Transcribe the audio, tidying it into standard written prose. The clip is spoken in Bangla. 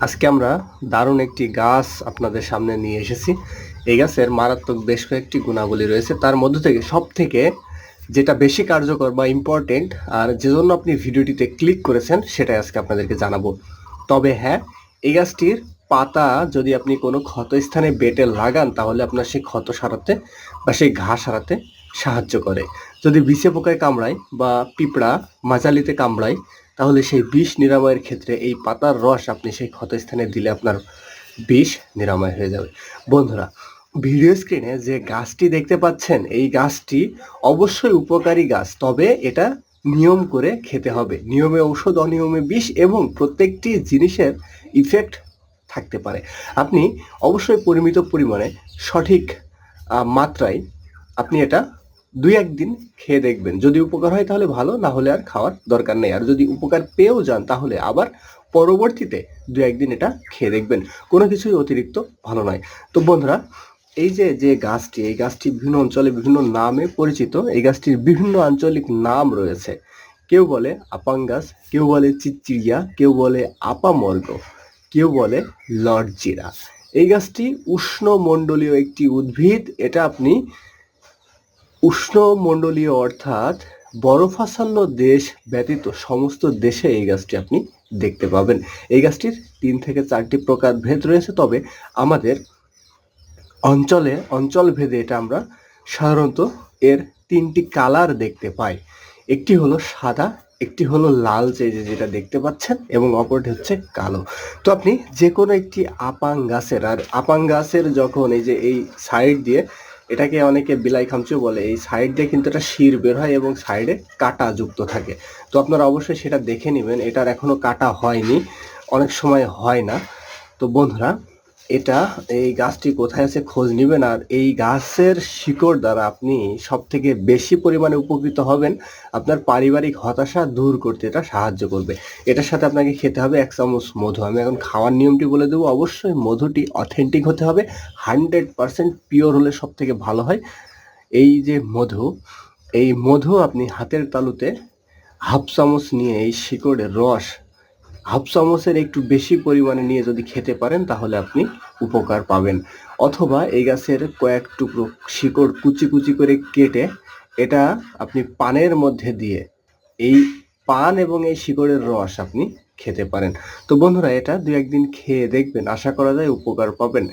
আজকে আমরা দারুণ একটি গাছ আপনাদের সামনে নিয়ে এসেছি। এই গাছের মারাত্মক বেশ কয়েকটি গুণাবলী রয়েছে। তার মধ্য থেকে সবথেকে যেটা বেশি কার্যকর বা ইম্পর্টেন্ট আর যেজন্য আপনি ভিডিওটিতে ক্লিক করেছেন সেটাই আজকে আপনাদেরকে জানাবো। তবে হ্যাঁ, এই গাছটির পাতা যদি আপনি কোনো ক্ষতস্থানে বেটে লাগান তাহলে আপনার সেই ক্ষত সারাতে বা সেই ঘা সারাতে সাহায্য করে। যদি বিছে পোকায় কামড়ায় বা পিঁপড়া মাজালিতে কামড়ায় তাহলে সেই বিষ নিরাময়ের ক্ষেত্রে এই পাতার রস আপনি সেই ক্ষতস্থানে দিলে আপনার বিষ নিরাময় হয়ে যাবে। বন্ধুরা, ভিডিও স্ক্রিনে যে গাছটি দেখতে পাচ্ছেন এই গাছটি অবশ্যই উপকারী গাছ, তবে এটা নিয়ম করে খেতে হবে। নিয়মে ঔষধ, অনিয়মে বিষ এবং প্রত্যেকটি জিনিসের ইফেক্ট থাকতে পারে। আপনি অবশ্যই পরিমিত পরিমাণে সঠিক মাত্রায় আপনি এটা ২-১ দিন খেয়ে দেখবেন। যদি উপকার হয় তাহলে ভালো, না হলে আর খাওয়ার দরকার নেই। আর যদি উপকার পেয়েও যান তাহলে আবার পরবর্তীতে ২-১ দিন এটা খেয়ে দেখবেন। কোনো কিছুই অতিরিক্ত ভালো নয়। তো বন্ধুরা, এই যে গাছটি, এই গাছটি বিভিন্ন অঞ্চলে বিভিন্ন নামে পরিচিত। এই গাছটির বিভিন্ন আঞ্চলিক নাম রয়েছে। কেউ বলে আপাঙ্গাস, কেউ বলে চিচিরিয়া, কেউ বলে আপামর্গ, কেউ বলে লটজিরা। এই গাছটি উষ্ণমণ্ডলীয় একটি উদ্ভিদ। এটা আপনি উষ্ণমণ্ডলীয় অর্থাৎ বরফাচ্ছন্ন দেশ ব্যতীত সমস্ত দেশে এই গাছটি আপনি দেখতে পাবেন। এই গাছটির ৩ থেকে ৪টি প্রকারভেদ রয়েছে, তবে আমাদের অঞ্চলভেদে এটা আমরা সাধারণত এর ৩টি কালার দেখতে পাই। একটি হলো সাদা, একটি হলো লালচে যেটা দেখতে পাচ্ছেন, এবং অপরটি হচ্ছে কালো। তো আপনি যেকোনো একটি আপাং গাছের, আর আপাং গাছের যখন এই সাইড দিয়ে, এটাকে অনেকে বিলাই খামচিও বলে, এই সাইড দিয়ে কিন্তু একটা শির বের হয় এবং সাইডে কাঁটা যুক্ত থাকে। তো আপনারা অবশ্যই সেটা দেখে নেবেন। এটার এখনো কাটা হয়নি, অনেক সময় হয় না। তো বন্ধুরা, এই গাছটি কোথায় আছে খোঁজ নিবেন। আর এই গাছের শিকড় দ্বারা আপনি সবথেকে বেশি পরিমাণে উপকৃত হবেন। আপনার পারিবারিক হতাশা দূর করতে এটা সাহায্য করবে। এটার সাথে আপনাকে খেতে হবে ১ চামচ মধু। আমি এখন খাওয়ার নিয়মটি বলে দেবো। অবশ্যই মধুটি অথেন্টিক হতে হবে, 100% পিওর হলে সবথেকে ভালো হয়। এই মধু আপনি হাতের তালুতে হাফ চামচ নিয়ে এই শিকড়ের রস হাফ চামচের একটু বেশি পরিমাণে নিয়ে যদি খেতে পারেন তাহলে আপনি উপকার পাবেন। অথবা এই গাছের কয়েক টুকরো শিকড় কুচি কুচি করে কেটে এটা আপনি পানের মধ্যে দিয়ে এই পান এবং এই শিকড়ের রস আপনি খেতে পারেন। তো বন্ধুরা, এটা ২-১ দিন খেয়ে দেখবেন, আশা করা যায় উপকার পাবেন।